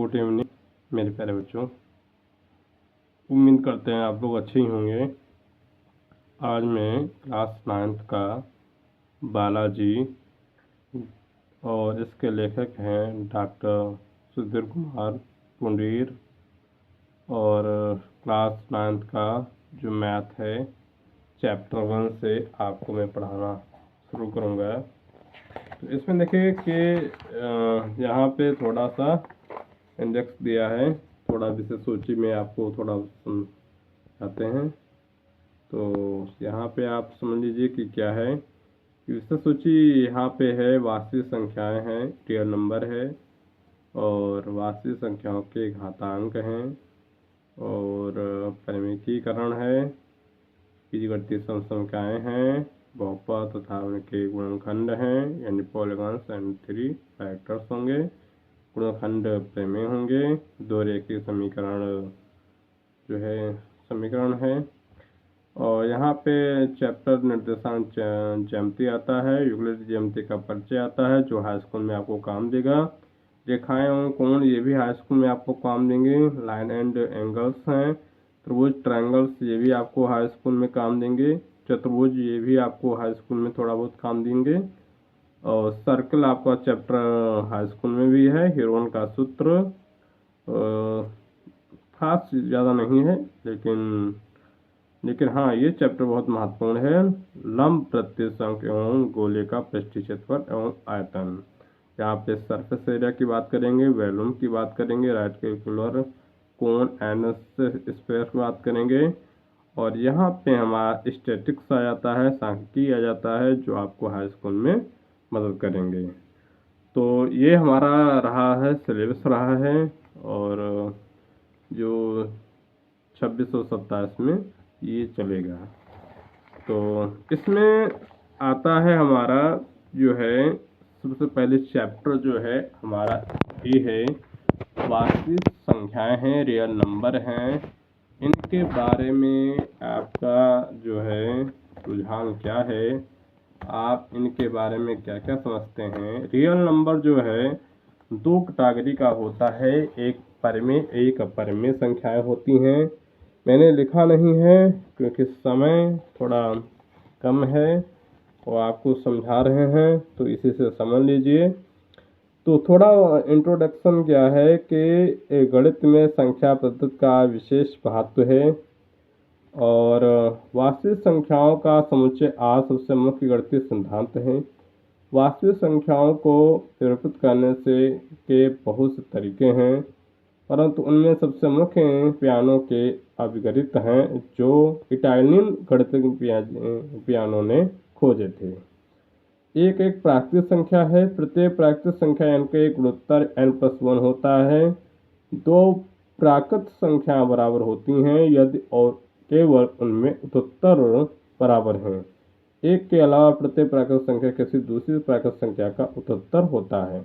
Good evening मेरे प्यारे बच्चों। उम्मीद करते हैं आप लोग अच्छे ही होंगे। आज मैं क्लास 9th का बालाजी और इसके लेखक हैं डॉक्टर सुधीर कुमार पुंडीर, और क्लास 9th का जो मैथ है चैप्टर 1 से आपको मैं पढ़ाना शुरू करूँगा। तो इसमें देखिए कि यहाँ पे थोड़ा सा इंडेक्स दिया है, थोड़ा विशेष सूची में आपको थोड़ा समझाते हैं। तो यहाँ पे आप समझ लीजिए कि क्या है। विशेष सूची यहाँ पे है, वास्तविक संख्याएं हैं, रियल नंबर है, और वास्तविक संख्याओं के घातांक हैं, और परिमितीकरण है, बीजगणितीय समसंख्याएं हैं, बहुपद तथा उनके गुणनखंड हैं, यानी पॉलीगॉन्स एंड 3 फैक्टर्स होंगे, गुणनखंड प्रमेय होंगे, दो रेखीय समीकरण जो है समीकरण है, और यहाँ पे चैप्टर निर्देशांक ज्यामिति आता है, यूक्लिड ज्यामिति का परिचय आता है जो हाई स्कूल में आपको काम देगा। रेखाएं और कोण ये भी हाई स्कूल में आपको काम देंगे। लाइन एंड एंगल्स हैं, त्रिभुज ट्रायंगल्स ये भी आपको हाई स्कूल में काम देंगे। चतुर्भुज ये भी आपको हाई स्कूल में थोड़ा बहुत काम देंगे। और सर्कल आपका चैप्टर हाई स्कूल में भी है। हीरोन का सूत्र खास ज़्यादा नहीं है, लेकिन हाँ ये चैप्टर बहुत महत्वपूर्ण है। लंब प्रतिशंक एवं गोले का पृष्ठीय क्षेत्रफल एवं आयतन। यहाँ पे सरफेस एरिया की बात करेंगे, वॉल्यूम की बात करेंगे, राइट कैलकुलर कोण एंड स्क्वायर की बात करेंगे, और यहाँ पे हमारा स्टैटिक्स आ जाता है, सांख्यिकी आ जाता है जो आपको हाई स्कूल में मदद करेंगे। तो ये हमारा रहा है, सिलेबस रहा है, और जो 2627 में ये चलेगा। तो इसमें आता है हमारा जो है सबसे पहले चैप्टर जो है हमारा ये है वास्तविक संख्याएं हैं, रियल नंबर हैं। इनके बारे में आपका जो है रुझान क्या है, आप इनके बारे में क्या क्या समझते हैं। रियल नंबर जो है दो कैटेगरी का होता है, एक परिमेय एक अपरिमेय संख्याएं होती हैं। मैंने लिखा नहीं है क्योंकि समय थोड़ा कम है और आपको समझा रहे हैं, तो इसी से समझ लीजिए। तो थोड़ा इंट्रोडक्शन क्या है कि गणित में संख्या पद्धति का विशेष महत्व है, और वास्तविक संख्याओं का समुच्चय आज सबसे मुख्य गणितीय सिद्धांत है। वास्तविक संख्याओं को निरूपित करने से के बहुत से तरीके हैं, परंतु उनमें सबसे मुख्य पियानो के अभिगणित हैं जो इटालियन गणितज्ञ पियानो ने खोजे थे। एक प्राकृतिक संख्या है। प्रत्येक प्राकृतिक संख्या n का एक गुणोत्तर n+1 होता है। दो प्राकृत संख्याएं बराबर होती हैं यदि और केवल उनमें उत्तर बराबर हैं। एक के अलावा प्रत्येक प्राकृत संख्या किसी दूसरी प्राकृत संख्या का उत्तर होता है।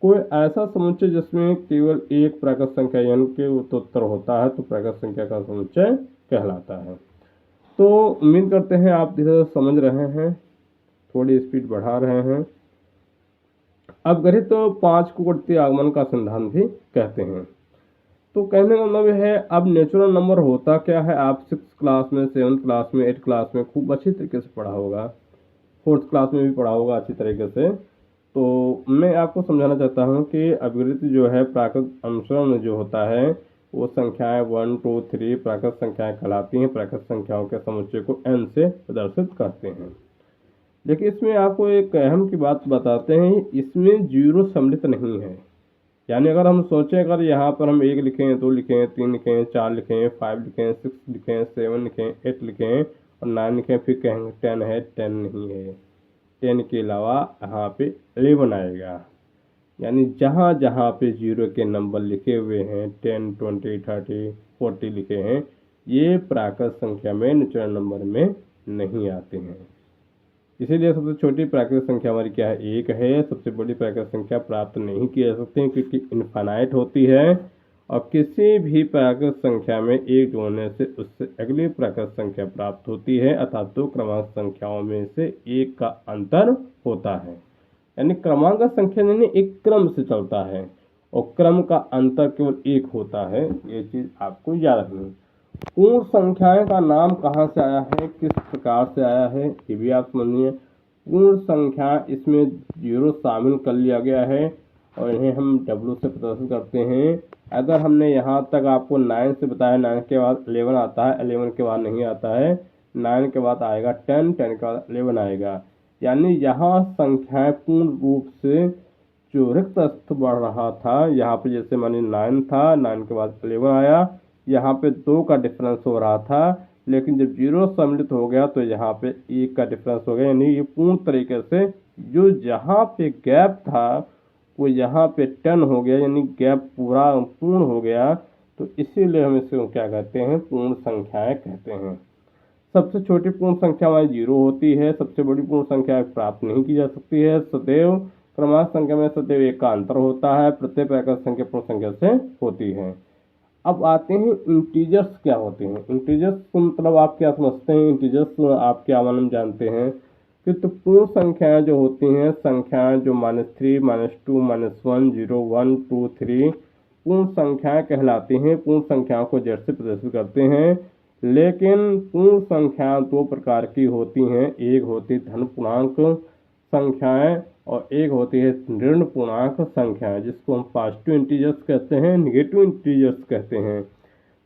कोई ऐसा समुच्चय जिसमें केवल एक प्राकृत संख्या n के उत्तर होता है तो प्राकृत संख्या का समुच्चय कहलाता है। तो उम्मीद करते हैं आप धीरे धीरे समझ रहे हैं, थोड़ी स्पीड बढ़ा रहे हैं। अब गणित तो 5 को गणितीय आगमन का सिद्धांत भी कहते हैं। तो कहने का मतलब है, अब नेचुरल नंबर होता क्या है आप 6th क्लास में, 7th क्लास में, 8th क्लास में खूब अच्छी तरीके से पढ़ा होगा, 4th क्लास में भी पढ़ा होगा अच्छी तरीके से। तो मैं आपको समझाना चाहता हूँ कि अभिवृत्ति जो है प्राकृत अनुसरण में जो होता है वो संख्याएं 1 2 3 प्राकृत संख्याएं कहलाती हैं। प्राकृत संख्याओं के समुच्चय को n से प्रदर्शित करते हैं। लेकिन इसमें आपको एक अहम की बात बताते हैं, इसमें जीरो सम्मिलित नहीं है। यानी अगर हम सोचें, अगर यहाँ पर हम 1 लिखें, 2 लिखें, 3 लिखें, 4 लिखें, 5 लिखें, 6 लिखें, 7 लिखें, 8 लिखें और 9 लिखें, फिर कहेंगे 10 है, 10 नहीं है। 10 के अलावा यहाँ पे 11 आएगा। यानी जहाँ जहाँ पे जीरो के नंबर लिखे हुए हैं, 10 20 30 40 लिखे हैं, ये प्राकृत संख्या में नेचुरल नंबर में नहीं आते हैं। इसीलिए सबसे छोटी प्राकृतिक संख्या हमारी क्या है, 1 है। सबसे बड़ी प्राकृतिक संख्या प्राप्त नहीं की जा सकती क्योंकि इनफाइनाइट होती है, और किसी भी प्राकृतिक संख्या में 1 जोड़ने से उससे अगली प्राकृतिक संख्या प्राप्त होती है, अर्थात दो क्रमांक संख्याओं में से एक का अंतर होता है। यानी क्रमांक संख्या यानी एक क्रम से चलता है, और क्रम का अंतर केवल 1 होता है। ये चीज़ आपको याद रखनी है। पूर्ण संख्याएं का नाम कहाँ से आया है, किस प्रकार से आया है, ये भी आप समझिए। पूर्ण संख्या, इसमें 0 शामिल कर लिया गया है और इन्हें हम W से प्रदर्शित करते हैं। अगर हमने यहाँ तक आपको 9 से बताया, 9 के बाद 11 आता है, 11 के बाद नहीं आता है, 9 के बाद आएगा 10, 10 के बाद 11 आएगा। यानी यहाँ संख्याएं पूर्ण रूप से जो रिक्त स्थान बढ़ रहा था, यहाँ पे जैसे मानिए 9 था, 9 के बाद 11 आया, यहाँ पे 2 का डिफरेंस हो रहा था, लेकिन जब 0 सम्मिलित हो गया तो यहाँ पे 1 का डिफरेंस हो गया। यानी ये पूर्ण तरीके से जो जहाँ पे गैप था वो यहाँ पे 10 हो गया, यानी गैप पूरा पूर्ण हो गया। तो इसीलिए हम इसको क्या कहते हैं, पूर्ण संख्याएं कहते हैं। सबसे छोटी पूर्ण संख्या हमारी 0 होती है, सबसे बड़ी पूर्ण संख्या प्राप्त नहीं की जा सकती है। सदैव क्रमांक संख्या में सदैव 1 का अंतर होता है, प्रत्येक प्रकार संख्या पूर्ण संख्या से होती है। अब आते हैं इंटीजर्स क्या होते हैं। इंटीजर्स को मतलब आप क्या समझते हैं, इंटीजर्स आप क्या मालूम जानते हैं कि तो पूर्ण संख्याएं जो होती हैं, संख्याएं जो -3, -2, -1, 0, 1, 2, 3 पूर्ण संख्याएं कहलाती हैं। पूर्ण संख्याओं को Z से प्रदर्शित करते हैं। लेकिन पूर्ण संख्या 2 प्रकार की होती हैं, एक होती धन पूर्णांक संख्याएं और एक होती है ऋण पूर्णांक संख्याएं, जिसको हम पॉजिटिव इंटीजर्स कहते हैं, निगेटिव इंटीजर्स कहते हैं।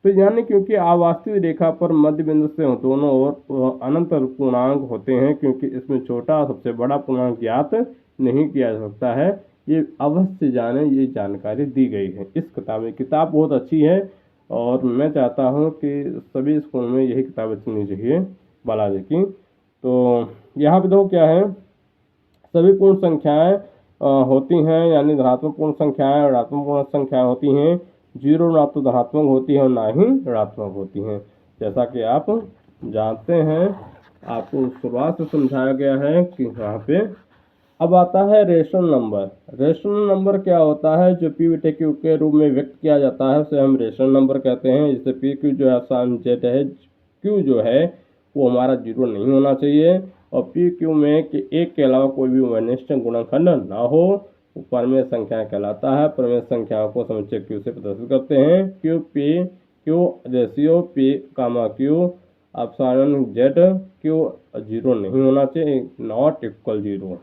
तो यानी क्योंकि आवासीय रेखा पर मध्य बिंदु से दोनों ओर अनंत पूर्णांक होते हैं, क्योंकि इसमें छोटा सबसे बड़ा पूर्णांक ज्ञात नहीं किया जा सकता है। ये अवश्य जाने, ये जानकारी दी गई है इस किताब में। किताब बहुत अच्छी है और मैं चाहता हूँ कि सभी स्कूल में यही किताबें चलनी चाहिए बालाजी की। तो यहाँ पे देखो क्या है, सभी पूर्ण संख्याएं होती हैं, यानी धनात्मक पूर्ण संख्याएं और ऋणात्मक पूर्ण संख्याएं होती हैं। 0 ना तो धनात्मक होती है और ना ही ऋणात्मक होती हैं, जैसा कि आप जानते हैं। आपको शुरुआत से समझाया गया है कि यहाँ पे अब आता है रेशनल नंबर। रेशनल नंबर क्या होता है, जो पी बटे क्यू के रूप में व्यक्त किया जाता है उसे हम रेशनल नंबर कहते हैं। जैसे पी क्यू जो है आसान जेड है, क्यू जो है वो हमारा 0 नहीं होना चाहिए और पी क्यू में कि 1 के अलावा कोई भी वैनिष्ठ गुणनखंड ना हो, परमेय संख्या कहलाता है। परमेय संख्याओं को समुच्चय क्यू से प्रदर्शित करते हैं। Q P Q ratio P comma Q अपसारण जेड, क्यू 0 नहीं होना चाहिए, नॉट इक्वल 0।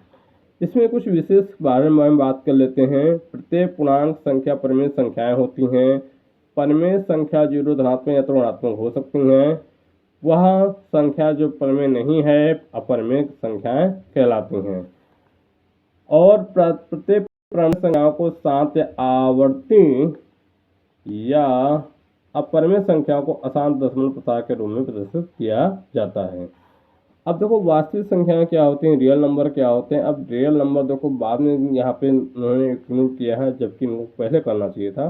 इसमें कुछ विशेष बारे में बात कर लेते हैं। प्रत्येक पूर्णांक संख्या परमेय संख्याएं होती हैं। परमेय संख्या 0 धनात्मक या तो ऋणात्मक हो सकती हैं। वह संख्या जो परमेय नहीं है अपरमेय संख्याएं कहलाती हैं। और प्रत्येक परमेय संख्याओं को शांत आवर्ती या अपरमेय संख्याओं को अशांत दशमलव प्रसार के रूप में प्रदर्शित किया जाता है। अब देखो वास्तविक संख्याएं क्या होती हैं, रियल नंबर क्या होते हैं। अब रियल नंबर देखो बाद में यहाँ पे उन्होंने इंक्लूड किया है, जबकि इनको पहले करना चाहिए था,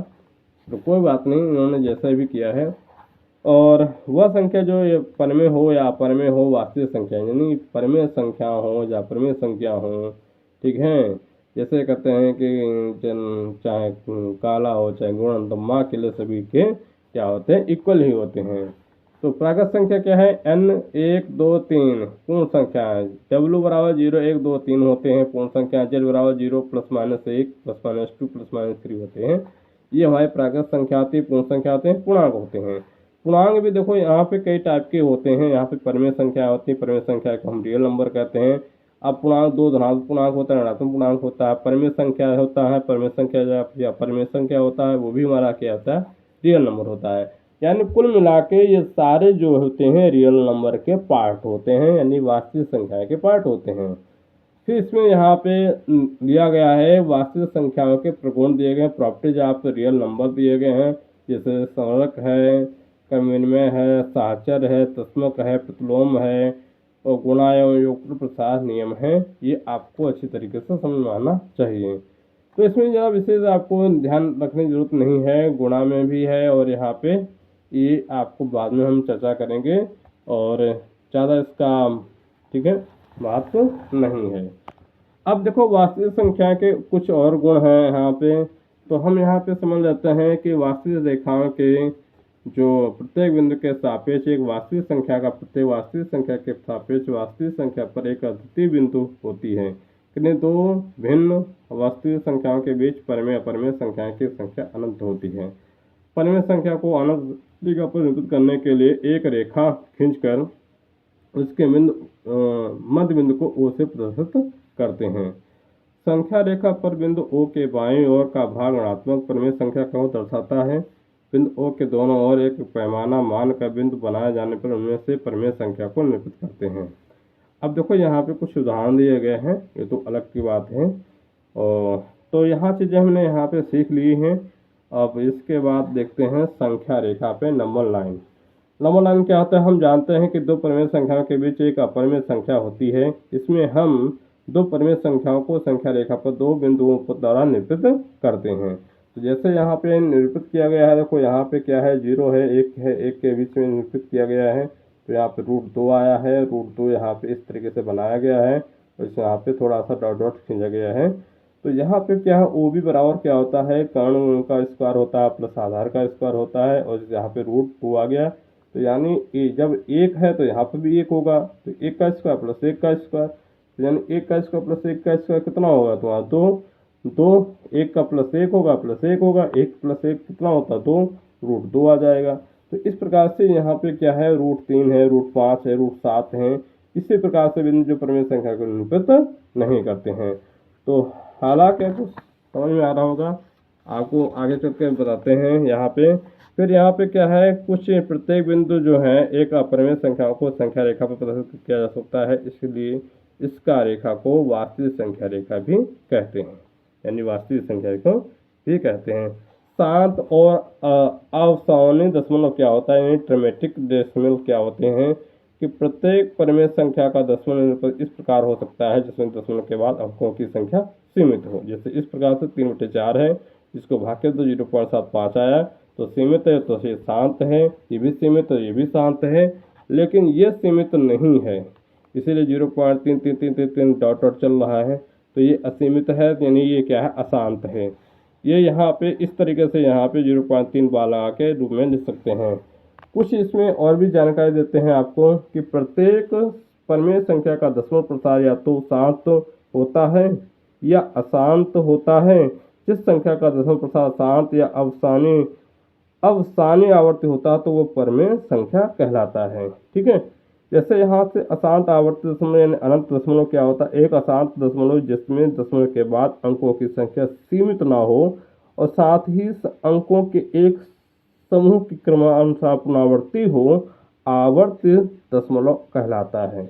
तो कोई बात नहीं, उन्होंने जैसा भी किया है। और वह संख्या जो परमेय हो या अपरमेय हो, वास्तविक संख्या यानी परमेय संख्या हो या अपरमेय संख्या हो, ठीक है। जैसे कहते हैं कि चाहे काला हो चाहे गुणन, तो माँ के लिए सभी के क्या होते हैं, इक्वल ही होते हैं। तो प्राकृत संख्या क्या है, n 1 2 3 पूर्ण संख्या है। w बराबर 0 1 2 3 होते हैं पूर्ण संख्या। z बराबर 0 +-1 +-2 +-3 होते हैं। ये हमारे प्राकृत संख्या आती है। पूर्ण संख्या आते हैं, पूर्णांक होते हैं। पूर्णांक भी देखो यहाँ पे कई टाइप के होते हैं। यहाँ पे परमेय संख्या होती है, परमेय संख्या को हम रियल नंबर कहते हैं। अब पूर्णांक 2 धनात्मक पूर्णांक होता है, ऋणात्मक पूर्णांक होता है। परमेय संख्या होता है, परमेय संख्या या परमेय संख्या होता है, वो भी हमारा क्या होता है, रियल नंबर होता है। यानी कुल मिला के ये सारे जो होते हैं रियल नंबर के पार्ट होते हैं, यानी वास्तविक संख्या के पार्ट होते हैं। फिर इसमें यहाँ पे दिया गया है वास्तविक संख्याओं के प्रगुण दिए गए हैं, प्रॉपर्टीज आप रियल नंबर दिए गए हैं, जैसे संरक है, कमिन्वय है, सहचर है, तस्मक है, प्रतिलोम है और गुणा एवं योग प्रसार नियम है। ये आपको अच्छी तरीके से समझ में आना चाहिए। तो इसमें ज़्यादा विशेष आपको ध्यान रखने की जरूरत नहीं है। गुणा में भी है और यहाँ पे ये आपको बाद में हम चर्चा करेंगे और ज़्यादा इसका ठीक है महत्व नहीं है। अब देखो वास्तविक संख्या के कुछ और गुण हैं यहाँ पे। तो हम यहाँ पे समझ लेते हैं कि वास्तविक रेखाओं के जो प्रत्येक बिंदु के सापेक्ष एक वास्तविक संख्या का प्रत्येक वास्तविक संख्या के सापेक्ष वास्तविक संख्या पर एक अद्वितीय बिंदु होती है। किन्हीं दो भिन्न वास्तविक संख्याओं के बीच परिमेय अपरिमेय संख्याओं की संख्या अनंत होती है। परिमेय संख्या को अनंत रेखा पर निरूपित करने के लिए एक रेखा खींचकर उसके मध्य बिंदु को O से प्रदर्शित करते हैं। संख्या रेखा पर बिंदु O के बाईं ओर का भाग ऋणात्मक परिमेय संख्या को दर्शाता है। बिंदु O के दोनों ओर एक पैमाना मान का बिंदु बनाए जाने पर उनमें से परिमेय संख्या को निरूपित करते हैं। अब देखो यहाँ पे कुछ उदाहरण दिए गए हैं, ये तो अलग की बात है। और तो यहाँ चीज़ें हमने यहाँ पे सीख ली हैं। अब इसके बाद देखते हैं संख्या रेखा पे नंबर लाइन। नंबर लाइन क्या होता है? हम जानते हैं कि दो परिमेय संख्याओं के बीच एक अपरिमेय संख्या होती है। इसमें हम दो परिमेय संख्याओं को संख्या रेखा पर दो बिंदुओं के द्वारा निरूपित करते हैं। तो जैसे यहाँ पे निरूपित किया गया है, देखो यहाँ पे क्या है, 0 है, 1 है, 1 के बीच में निरूपित किया गया है। तो यहाँ पे √2 आया है, √2 यहाँ पे इस तरीके से बनाया गया है और यहाँ पे थोड़ा सा डॉट डॉट खींचा गया है। तो यहाँ पे क्या है, ओ भी बराबर क्या होता है, कर्ण का स्क्वायर होता है प्लस आधार का स्क्वायर होता है, और यहाँ पे √2 आ गया। तो यानी जब 1 है तो यहाँ पे भी 1 होगा, तो 1 का स्क्वायर प्लस 1 का स्क्वायर, तो यानी 1 का स्क्वायर प्लस 1 का स्क्वायर कितना होगा तुम्हारा? 2। 1 का प्लस 1 होगा, प्लस 1 होगा, 1 प्लस 1 कितना होता है? 2, √2 आ जाएगा। तो इस प्रकार से यहाँ पे क्या है, √3 है, √5 है, √7 है। इसी प्रकार से बिंदु जो परिमेय संख्या को निरूपित नहीं करते हैं। तो हालांकि आपको समझ में आ रहा होगा, आपको आगे चल के बताते हैं यहाँ पे। फिर यहाँ पे क्या है, कुछ प्रत्येक बिंदु जो है एक अपरिमेय संख्याओं को संख्या रेखा पर प्रदर्शित किया जा सकता है, इसलिए इसका रेखा को वास्तविक संख्या रेखा भी कहते हैं, यानी वास्तविक संख्या रेखा भी कहते हैं। शांत और अवसानी दशमलव क्या होता है, यानी ट्रिमेटिक डेसिमल क्या होते हैं, कि प्रत्येक परिमेय संख्या का दशमलव इस प्रकार हो सकता है जिसमें दशमलव के बाद अंकों की संख्या सीमित हो। जैसे इस प्रकार से 3/4 है, जिसको भाग के 0.75 आया, तो सीमित है, तो ये शांत है, ये भी सीमित है, ये भी शांत है। लेकिन ये सीमित नहीं है, इसीलिए 0.3333 डॉट डॉट चल रहा है। तो ये असीमित है, यानी ये क्या है, अशांत है। ये यहाँ पे इस तरीके से यहाँ पे 0.3 बाला के रूप में लिख सकते हैं। कुछ इसमें और भी जानकारी देते हैं आपको कि प्रत्येक परिमेय संख्या का दशमलव प्रसार या तो शांत होता है या अशांत होता है। जिस संख्या का दशमलव प्रसार शांत या अवसानी आवर्ती होता है तो वो परिमेय संख्या कहलाता है। ठीक है, जैसे यहाँ से अशांत आवर्ती दशमलव यानी अनंत दशमलव क्या होता है, एक अशांत दशमलव जिसमें दशमलव के बाद अंकों की संख्या सीमित ना हो और साथ ही अंकों के एक समूह की क्रमानुसार पुनरावृत्ति हो, आवर्ती दशमलव कहलाता है।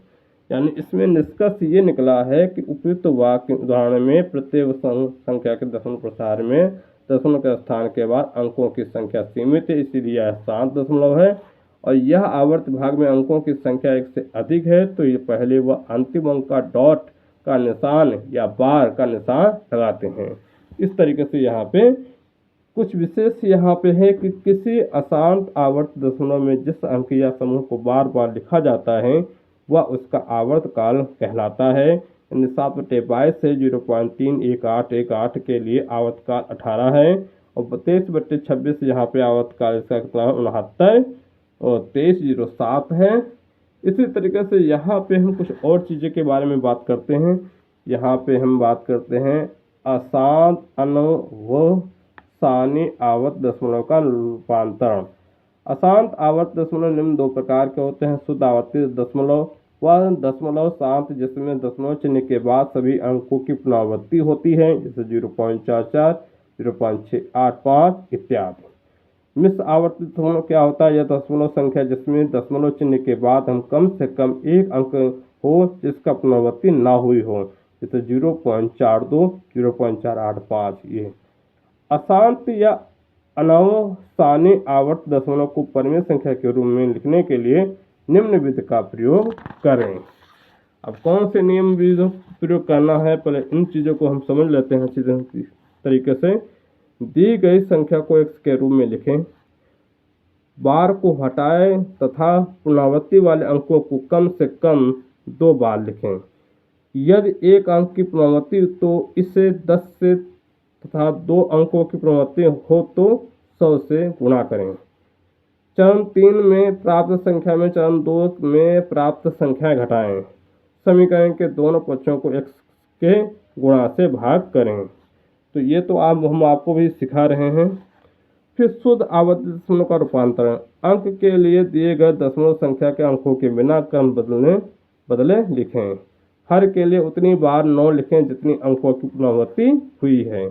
यानी इसमें निष्कर्ष ये निकला है कि उपयुक्त वाक्य उदाहरण में प्रत्येक संख्या के दशमलव प्रसार में दशमलव के स्थान के बाद अंकों की संख्या सीमित है, इसीलिए यह शांत दशमलव है। और यह आवर्त भाग में अंकों की संख्या 1 से अधिक है तो ये पहले व अंतिम अंक का डॉट का निशान या बार का निशान लगाते हैं। इस तरीके से यहाँ पे कुछ विशेष यहाँ पे है कि किसी अशांत आवर्त दशमलव में जिस अंक या समूह को बार बार लिखा जाता है वह उसका आवर्त काल कहलाता है। 7/22 से 0.31818 के लिए आवर्त काल 18 है और 23/26 यहाँ पे आवर्त काल इसका कितना है, 69 और 2307 है। इसी तरीके से यहाँ पे हम कुछ और चीज़ों के बारे में बात करते हैं। यहाँ पे हम बात करते हैं अशांत अनवसानी आवर्त दशमलव का रूपांतरण। अशांत आवर्त दशमलव निम्न दो प्रकार के होते हैं। शुद्ध आवर्ती दशमलव वह दशमलव शांत जिसमें दशमलव चिन्ह के बाद सभी अंकों की पुनरावृत्ति होती है, जैसे 0.44, 0.685 इत्यादि। मिश्र आवर्ती दशमलव क्या होता है, यह दशमलव संख्या जिसमें दशमलव चिन्ह के बाद हम कम से कम एक अंक हो जिसका पुनरावृत्ति ना हुई हो, जैसे 0.42, 0.485। ये अशांत या अनवसानी आवर्त दशमलव को परिमेय संख्या के रूप में लिखने के लिए निम्न विधि का प्रयोग करें। अब कौन से नियम विधि प्रयोग करना है, पहले इन चीज़ों को हम समझ लेते हैं अच्छी तरीके से। दी गई संख्या को x के रूप में लिखें, बार को हटाएं तथा पुनरावृत्ति वाले अंकों को कम से कम 2 बार लिखें। यदि एक अंक की पुनरावृत्ति तो इसे 10 से तथा 2 अंकों की पुनरावृत्ति हो तो 100 से गुणा करें। चरण 3 में प्राप्त संख्या में चरण 2 में प्राप्त संख्या घटाएं। समीकरण के दोनों पक्षों को x के गुणा से भाग करें। तो ये तो हम आपको भी सिखा रहे हैं। फिर शुद्ध आवर्ती दशमलव का रूपांतरण, अंक के लिए दिए गए दशमलव संख्या के अंकों के बिना क्रम बदले लिखें। हर के लिए उतनी बार 9 लिखें जितनी अंकों की पुनरावृत्ति हुई है।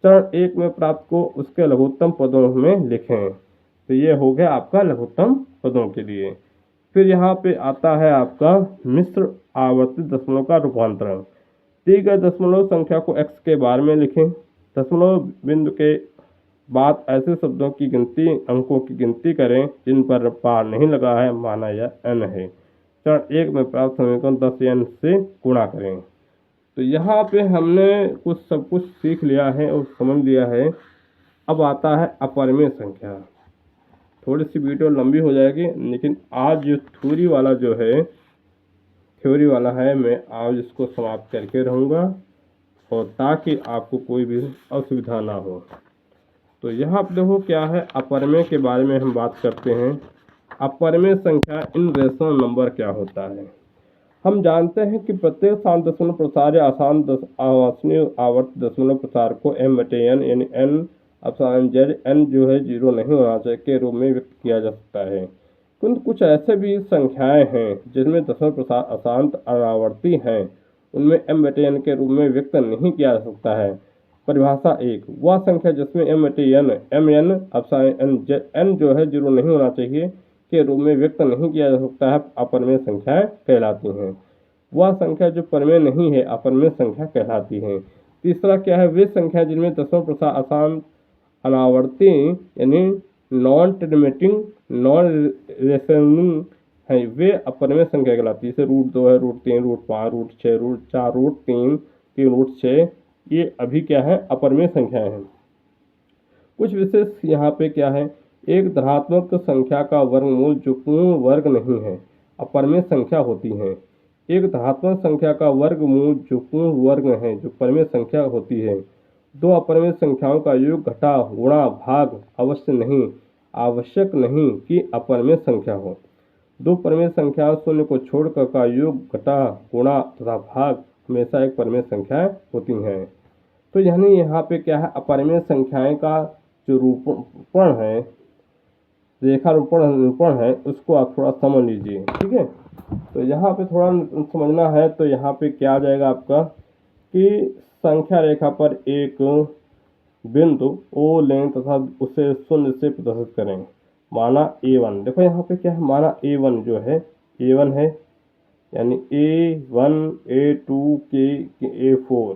चरण 1 में प्राप्त को उसके लघुत्तम पदों में लिखें। तो ये हो गया आपका लघुत्तम पदों के लिए। फिर यहाँ पे आता है आपका मिश्र आवर्ती दशमलव का रूपांतरण। दी गई दशमलव संख्या को x के बार में लिखें। दशमलव बिंदु के बाद ऐसे शब्दों की गिनती अंकों की गिनती करें जिन पर पार नहीं लगा है, माना यह n है। चरण 1 में प्राप्त समीकरण 10n से गुणा करें। तो यहाँ पे हमने सब कुछ सीख लिया है और समझ लिया है। अब आता है अपरिमेय संख्या। थोड़ी सी वीडियो लंबी हो जाएगी, लेकिन आज जो थ्योरी वाला है मैं आज इसको समाप्त करके रहूँगा, और ताकि आपको कोई भी असुविधा ना हो। तो यहाँ पर देखो क्या है, अपरिमेय के बारे में हम बात करते हैं। अपरिमेय संख्या इन रेशनल नंबर क्या होता है। हम जानते हैं कि प्रत्येक शांत दशमलव प्रसार या अवांछनीय आवर्त दशमलव प्रसार को m/n यानी n अपसारण z n जो है 0 नहीं होना चाहिए के रूप में व्यक्त किया जा सकता है। किंतु कुछ ऐसे भी संख्याएं हैं जिसमें दशमलव प्रसार अशांत अनावर्ती हैं, उनमें m/n के रूप में व्यक्त नहीं किया जा सकता है। परिभाषा 1, वह संख्या जिसमें m/n mn अपसारण n जो है 0 नहीं होना चाहिए के रूप में व्यक्त नहीं किया जा सकता है, अपरिमेय संख्याएं कहलाती हैं। वह संख्या जो परिमेय नहीं है अपरिमेय संख्या कहलाती है। तीसरा क्या है, वे संख्या जिनमें दशमलव प्रसार अशांत अनावर्ती यानी नॉन टर्मिनेटिंग नॉन रेशनिंग है, वे अपरिमेय संख्या कहलाती है। जैसे √2 है, √3, √5, √6, √4, √3, 3 √6, ये अभी क्या है अपरिमेय संख्याएं हैं। कुछ विशेष यहाँ पे क्या है, एक धनात्मक संख्या का वर्गमूल जो पूर्ण वर्ग नहीं है अपरिमेय संख्या होती है। एक धनात्मक संख्या का वर्गमूल जो पूर्ण वर्ग है जो परिमेय संख्या होती है। दो अपरिमेय संख्याओं का योग घटा गुणा भाग आवश्यक नहीं कि अपरिमेय संख्या हो। दो परिमेय संख्याओं शून्य को छोड़कर का योग घटा गुणा तथा भाग हमेशा एक परिमेय संख्या होती हैं। तो यानी यहाँ पे क्या है, अपरिमेय संख्याएं का जो रूपण है, रेखारूपण है, उसको आप थोड़ा समझ लीजिए, ठीक है। तो यहाँ पे थोड़ा समझना है। तो यहाँ पे क्या आ जाएगा आपका कि संख्या रेखा पर एक बिंदु O लें तथा उसे शून्य से प्रदर्शित करें, माना A1। देखो यहाँ पे क्या है, माना A1 जो है A1 है, यानी A1 A2 A4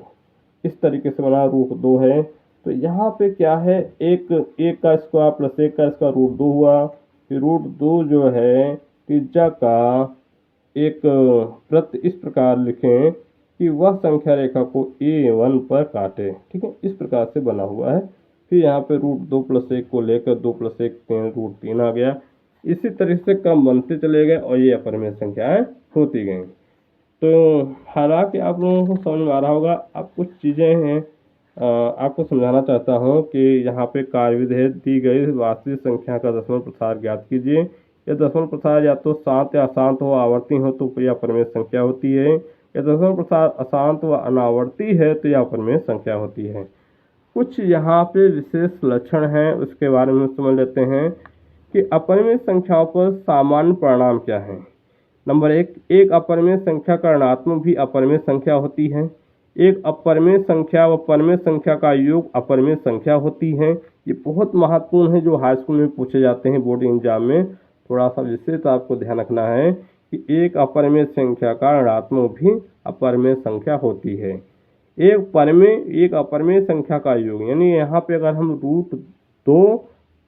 इस तरीके से बना √2 है। तो यहाँ पे क्या है, एक का स्क्वायर प्लस 1 का स्क्वायर √2 हुआ। फिर √2 जो है त्रिज्या का एक वृत्त इस प्रकार लिखें कि वह संख्या रेखा को A1 पर काटे, ठीक है, इस प्रकार से बना हुआ है। फिर यहाँ पे √2 + 1 को लेकर 2 + 1 3 √3 आ गया। इसी तरह से कम बनते चले गए और ये अपरिमेय संख्याएं होती गई। तो हालांकि आप लोगों को समझ में आ रहा होगा। अब कुछ चीज़ें हैं आपको समझाना चाहता हूँ कि यहाँ पे कार्यविधि है, दी गई वास्तविक संख्या का दशमलव प्रसार ज्ञात कीजिए। यह दशमलव प्रसार या तो शांत या अशांत हो, आवर्ती हो तो यह अपरिमेय संख्या होती है। यह दशमलव प्रसार अशांत व अनावर्ती है तो यह अपरिमेय संख्या होती है। कुछ यहाँ पे विशेष लक्षण हैं, उसके बारे में समझ लेते हैं कि अपरिमेय संख्याओं पर सामान्य परिणाम क्या है। नंबर 1, एक अपरिमेय संख्या का ऋणात्मक भी अपरिमेय संख्या होती है। एक अपरिमेय संख्या व परिमेय संख्या का योग अपरिमेय संख्या होती है। ये बहुत महत्वपूर्ण है, जो हाई स्कूल में पूछे जाते हैं बोर्ड एग्जाम में। थोड़ा सा विशेष आपको ध्यान रखना है कि एक अपरिमेय संख्या का ऋणात्मक भी अपरिमेय संख्या होती है। एक अपरिमेय संख्या का योग, यानी यहाँ पे अगर हम √2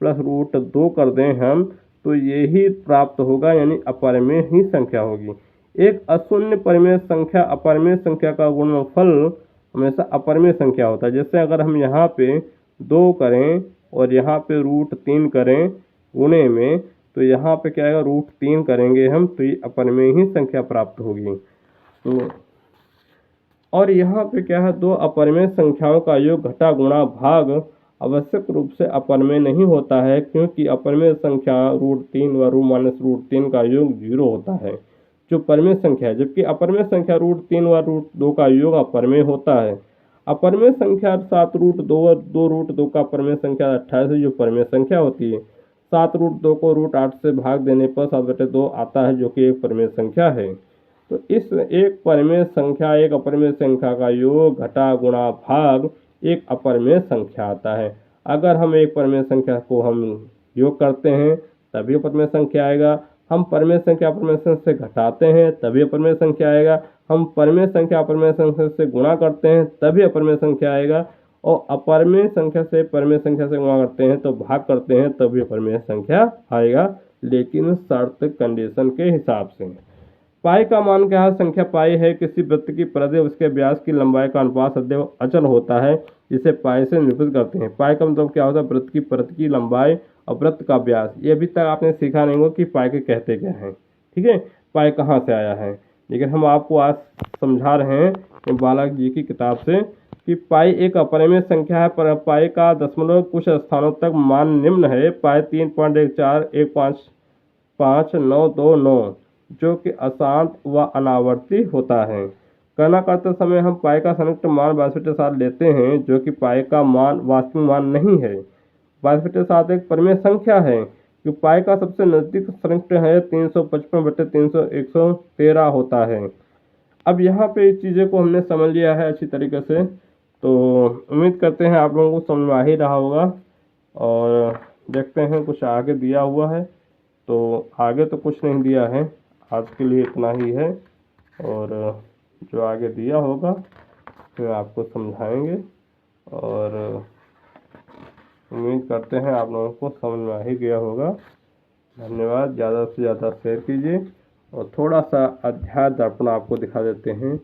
+ √2 कर दें हम, तो यही प्राप्त होगा, यानी अपरिमेय ही संख्या होगी। एक अशून्य परिमेय संख्या अपरिमेय संख्या का गुणनफल हमेशा अपरिमेय संख्या होता है। जैसे अगर हम यहाँ पे 2 करें और यहाँ पे √3 करें गुणे में, तो यहाँ पे क्या आएगा, √3 करेंगे हम तो ये अपरिमेय ही संख्या प्राप्त होगी। तो और यहाँ पे क्या है, दो अपरिमेय संख्याओं का योग घटा गुणा भाग आवश्यक रूप से अपरिमेय नहीं होता है, क्योंकि अपरिमेय संख्या √3 व √-√3 का योग 0 होता है। जो परिमेय संख्या है, जबकि अपरिमेय संख्या √3 व √2 का योग अपरिमेय होता है। अपरिमेय संख्या 7√2 और 2√2 का अपरिमेय संख्या 28 है, जो परिमेय संख्या होती है। 7√2 को √8 से भाग देने पर 7/2 आता है, जो कि एक परिमेय संख्या है। तो इस एक परिमेय संख्या एक अपरिमेय संख्या का योग घटा गुणा भाग एक अपरिमेय संख्या आता है। अगर हम एक परिमेय संख्या को हम योग करते हैं तभी अपरिमेय संख्या आएगा, हम परिमेय संख्या अपरिमेय संख्या से घटाते हैं तभी अपरिमेय संख्या आएगा, हम परिमेय संख्या अपरिमेय संख्या से गुणा करते हैं तभी अपरिमेय संख्या आएगा, और अपरिमेय संख्या से परिमेय संख्या से गुणा करते हैं तो भाग करते हैं तभी अपरिमेय संख्या आएगा, लेकिन शर्त कंडीशन के हिसाब से। पाई का मान क्या है? संख्या पाई है किसी वृत्त की परिधि उसके व्यास की लंबाई का अनुपात सदैव अचल होता है, जिसे पाई से निरूपित करते हैं। पाई का मतलब क्या होता है? वृत्त की परिधि की लंबाई और वृत्त का व्यास। ये अभी तक आपने सीखा नहीं होगा कि पाई के कहते क्या हैं, ठीक है, पाई कहाँ से आया है, लेकिन हम आपको आज समझा रहे हैं बालक जी की किताब से कि पाई एक अपरिमेय संख्या है, पर पाई का दशमलव कुछ स्थानों तक मान निम्न है। पाई 3.14155,929 जो कि अशांत व अनावर्ती होता है। गणना करते समय हम पाई का संयुक्त मान 22/7 लेते हैं, जो कि पाई का मान वास्तविक मान नहीं है। 22/7 एक परिमेय संख्या है, जो पाई का सबसे नजदीक संयुक्त है 355/300 होता है। अब यहाँ पे इस चीज़ों को हमने समझ लिया है अच्छी तरीके से, तो उम्मीद करते हैं आप लोगों को समझ में आ ही रहा होगा। और देखते हैं कुछ आगे दिया हुआ है, तो आगे तो कुछ नहीं दिया है, आज के लिए इतना ही है, और जो आगे दिया होगा फिर आपको समझाएंगे। और उम्मीद करते हैं आप लोगों को समझ में आ ही गया होगा। धन्यवाद। ज़्यादा से ज़्यादा शेयर कीजिए। और थोड़ा सा अध्याय दर्पण आपको दिखा देते हैं,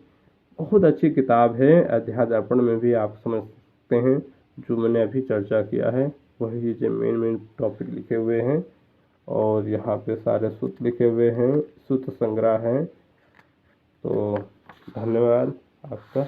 बहुत अच्छी किताब है। अध्याय दर्पण में भी आप समझ सकते हैं जो मैंने अभी चर्चा किया है, वही चीज़ें मेन टॉपिक लिखे हुए हैं, और यहाँ पे सारे सूत्र लिखे हुए हैं, सूत्र संग्रह हैं। तो धन्यवाद आपका।